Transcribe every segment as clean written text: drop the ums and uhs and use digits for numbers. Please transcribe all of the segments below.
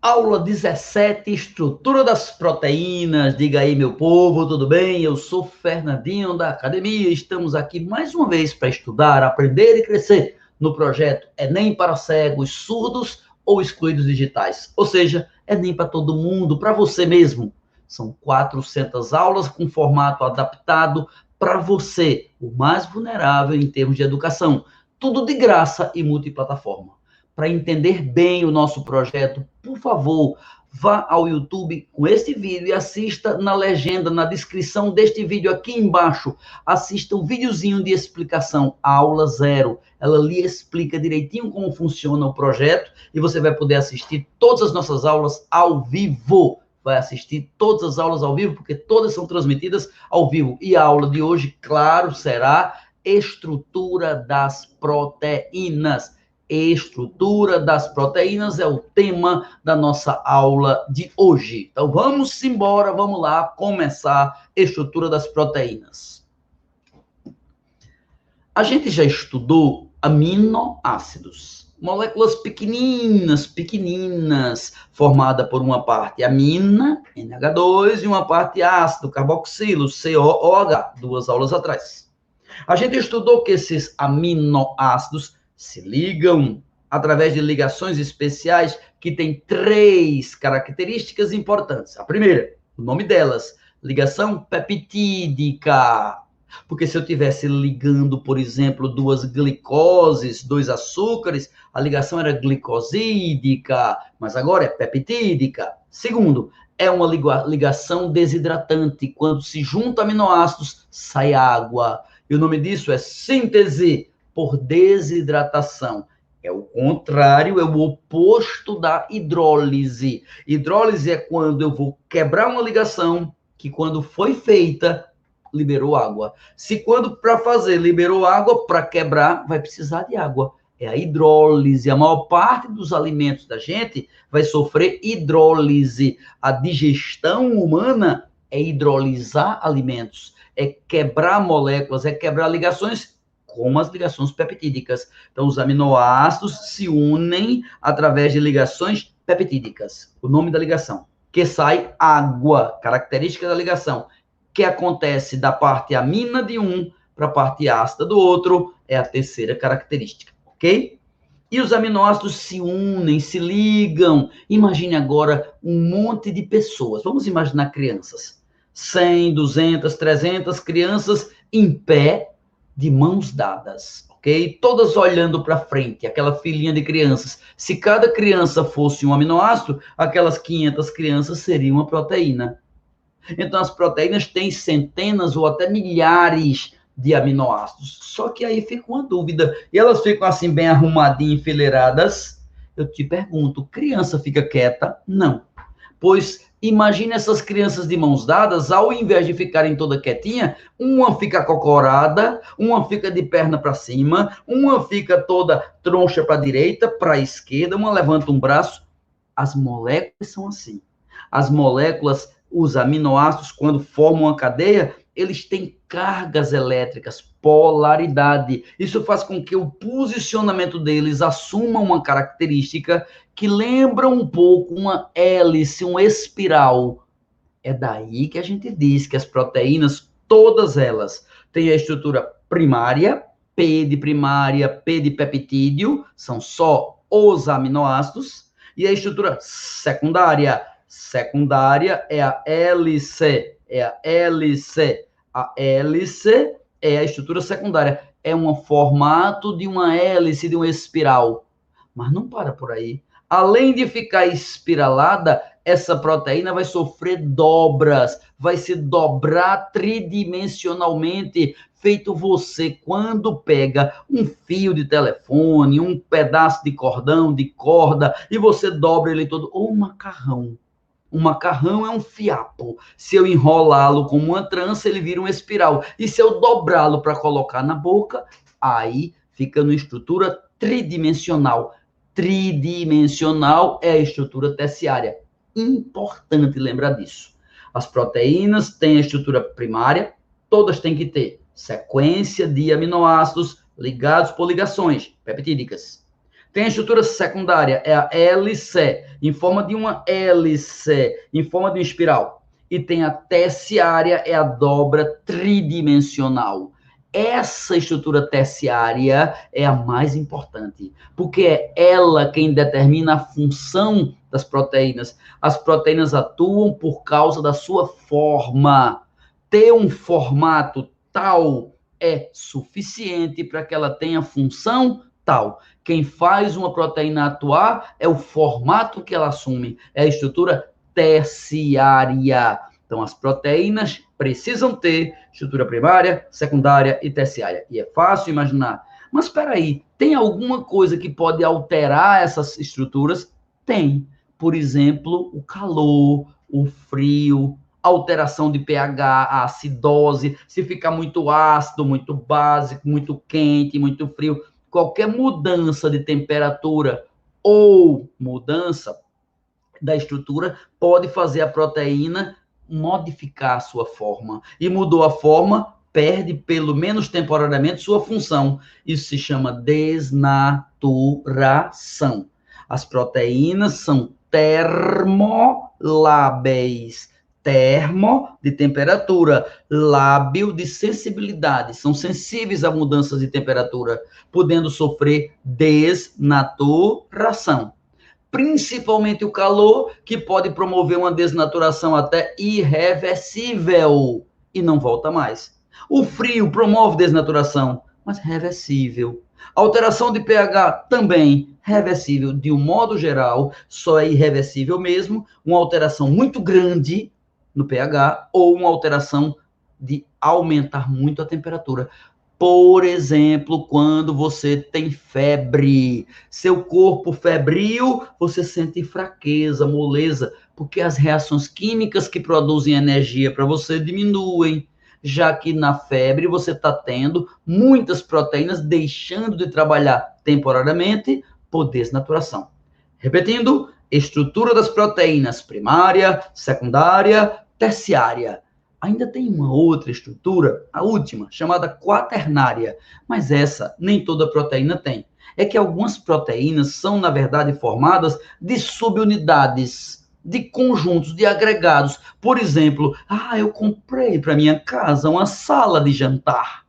Aula 17, estrutura das proteínas. Diga aí, meu povo, tudo bem? Eu sou Fernandinho da Academia. Estamos aqui mais uma vez para estudar, aprender e crescer no projeto Enem para cegos, surdos ou excluídos digitais. Ou seja, Enem para todo mundo, para você mesmo. São 400 aulas com formato adaptado para você, o mais vulnerável em termos de educação. Tudo de graça e multiplataforma. Para entender bem o nosso projeto, por favor, vá ao YouTube com este vídeo e assista na legenda, na descrição deste vídeo aqui embaixo. Assista um videozinho de explicação, a aula 0. Ela lhe explica direitinho como funciona o projeto e você vai poder assistir todas as nossas aulas ao vivo. Vai assistir todas as aulas ao vivo, porque todas são transmitidas ao vivo. E a aula de hoje, claro, será estrutura das proteínas. Estrutura das proteínas é o tema da nossa aula de hoje. Então vamos embora, vamos lá começar a estrutura das proteínas. A gente já estudou aminoácidos, moléculas pequeninas, formada por uma parte amina, NH2, e uma parte ácido, carboxilo, COOH, 2 aulas atrás. A gente estudou que esses aminoácidos se ligam através de ligações especiais que têm 3 características importantes. A primeira, o nome delas, ligação peptídica. Porque se eu estivesse ligando, por exemplo, 2 glicoses, 2 açúcares, a ligação era glicosídica, mas agora é peptídica. Segundo, é uma ligação desidratante. Quando se juntam aminoácidos, sai água. E o nome disso é síntese por desidratação. É o contrário, é o oposto da hidrólise. Hidrólise é quando eu vou quebrar uma ligação que, quando foi feita, liberou água. Se quando para fazer liberou água, para quebrar, vai precisar de água. É a hidrólise. A maior parte dos alimentos da gente vai sofrer hidrólise. A digestão humana é hidrolisar alimentos, é quebrar moléculas, é quebrar ligações, como as ligações peptídicas. Então, os aminoácidos se unem através de ligações peptídicas. O nome da ligação. Que sai água, característica da ligação. Que acontece da parte amina de um para a parte ácida do outro, é a terceira característica, ok? E os aminoácidos se unem, se ligam. Imagine agora um monte de pessoas. Vamos imaginar crianças. 100, 200, 300 crianças em pé, de mãos dadas, ok? Todas olhando para frente, aquela filinha de crianças. Se cada criança fosse um aminoácido, aquelas 500 crianças seriam uma proteína. Então, as proteínas têm centenas ou até milhares de aminoácidos. Só que aí fica uma dúvida. E elas ficam assim bem arrumadinhas, enfileiradas. Eu te pergunto, criança fica quieta? Não. Pois imagine essas crianças de mãos dadas, ao invés de ficarem toda quietinha, uma fica acocorada, uma fica de perna para cima, uma fica toda troncha para a direita, para a esquerda, uma levanta um braço. As moléculas são assim. As moléculas, os aminoácidos, quando formam uma cadeia, eles têm cargas elétricas, polaridade. Isso faz com que o posicionamento deles assuma uma característica que lembra um pouco uma hélice, uma espiral. É daí que a gente diz que as proteínas, todas elas, têm a estrutura primária, P de primária, P de peptídeo, são só os aminoácidos, e a estrutura secundária. Secundária é a hélice, A hélice é a estrutura secundária, é um formato de uma hélice, de uma espiral. Mas não para por aí. Além de ficar espiralada, essa proteína vai sofrer dobras, vai se dobrar tridimensionalmente, feito você quando pega um fio de telefone, um pedaço de cordão, de corda, e você dobra ele todo, ou um macarrão. Um macarrão é um fiapo. Se eu enrolá-lo como uma trança, ele vira uma espiral. E se eu dobrá-lo para colocar na boca, aí fica numa estrutura tridimensional. Tridimensional é a estrutura terciária. Importante lembrar disso. As proteínas têm a estrutura primária, todas têm que ter sequência de aminoácidos ligados por ligações peptídicas. Tem a estrutura secundária, é a hélice, em forma de uma hélice, em forma de uma espiral. E tem a terciária, é a dobra tridimensional. Essa estrutura terciária é a mais importante, porque é ela quem determina a função das proteínas. As proteínas atuam por causa da sua forma. Ter um formato tal é suficiente para que ela tenha função tal. Quem faz uma proteína atuar é o formato que ela assume, é a estrutura terciária. Então, as proteínas precisam ter estrutura primária, secundária e terciária. E é fácil imaginar. Mas espera aí, tem alguma coisa que pode alterar essas estruturas? Tem. Por exemplo, o calor, o frio, alteração de pH, a acidose, se ficar muito ácido, muito básico, muito quente, muito frio, qualquer mudança de temperatura ou mudança da estrutura pode fazer a proteína modificar a sua forma. E mudou a forma, perde, pelo menos temporariamente, sua função. Isso se chama desnaturação. As proteínas são termolábeis. Termo, de temperatura, lábil, de sensibilidade. São sensíveis a mudanças de temperatura, podendo sofrer desnaturação. Principalmente o calor, que pode promover uma desnaturação até irreversível e não volta mais. O frio promove desnaturação, mas reversível. Alteração de pH também reversível. De um modo geral, só é irreversível mesmo uma alteração muito grande no pH ou uma alteração de aumentar muito a temperatura. Por exemplo, quando você tem febre, seu corpo febril, você sente fraqueza, moleza, porque as reações químicas que produzem energia para você diminuem, já que na febre você está tendo muitas proteínas deixando de trabalhar temporariamente por desnaturação. Repetindo, estrutura das proteínas primária, secundária, terciária. Ainda tem uma outra estrutura, a última, chamada quaternária, mas essa nem toda proteína tem. É que algumas proteínas são, na verdade, formadas de subunidades, de conjuntos, de agregados. Por exemplo, eu comprei para minha casa uma sala de jantar.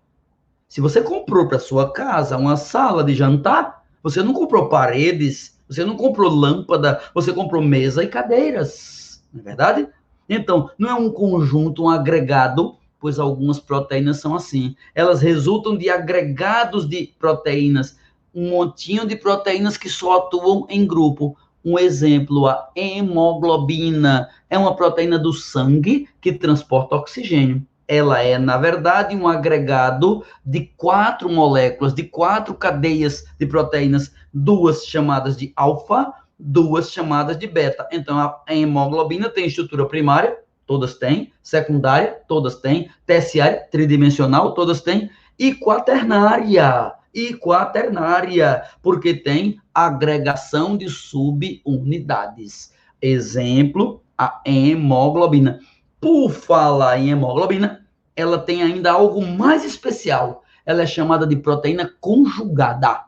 Se você comprou para sua casa uma sala de jantar, você não comprou paredes, você não comprou lâmpada, você comprou mesa e cadeiras, não é verdade? Então, não é um conjunto, um agregado, pois algumas proteínas são assim. Elas resultam de agregados de proteínas, um montinho de proteínas que só atuam em grupo. Um exemplo, a hemoglobina é uma proteína do sangue que transporta oxigênio. Ela é, na verdade, um agregado de 4 moléculas, de 4 cadeias de proteínas, 2 chamadas de alfa, 2 chamadas de beta. Então, a hemoglobina tem estrutura primária, todas têm, secundária, todas têm, terciária, tridimensional, todas têm, e quaternária, porque tem agregação de subunidades. Exemplo, a hemoglobina. Por falar em hemoglobina, ela tem ainda algo mais especial. Ela é chamada de proteína conjugada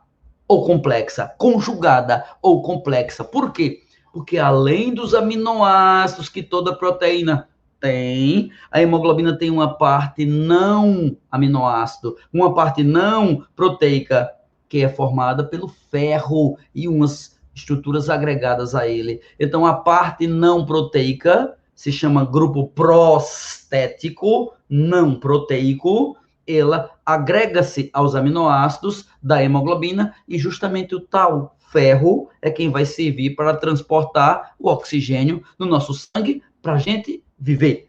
ou complexa. Conjugada ou complexa. Por quê? Porque além dos aminoácidos que toda proteína tem, a hemoglobina tem uma parte não aminoácido, uma parte não proteica, que é formada pelo ferro e umas estruturas agregadas a ele. Então, a parte não proteica se chama grupo prostético, não proteico, ela agrega-se aos aminoácidos da hemoglobina e justamente o tal ferro é quem vai servir para transportar o oxigênio no nosso sangue para a gente viver.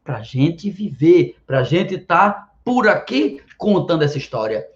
Para a gente viver, para a gente estar por aqui contando essa história.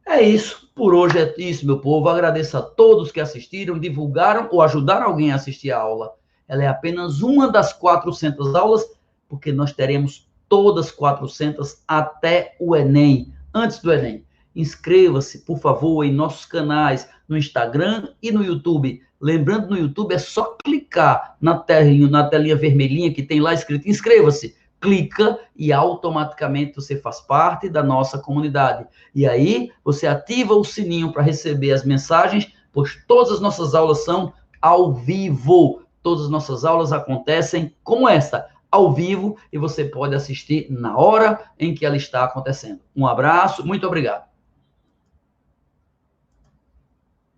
É isso, por hoje é isso, meu povo. Agradeço a todos que assistiram, divulgaram ou ajudaram alguém a assistir a aula. Ela é apenas uma das 400 aulas, porque nós teremos todas 400 até o Enem, antes do Enem. Inscreva-se, por favor, em nossos canais, no Instagram e no YouTube. Lembrando, no YouTube é só clicar na telinha vermelhinha que tem lá escrito inscreva-se. Clica e automaticamente você faz parte da nossa comunidade. E aí você ativa o sininho para receber as mensagens, pois todas as nossas aulas são ao vivo. Todas as nossas aulas acontecem como esta, ao vivo, e você pode assistir na hora em que ela está acontecendo. Um abraço, muito obrigado.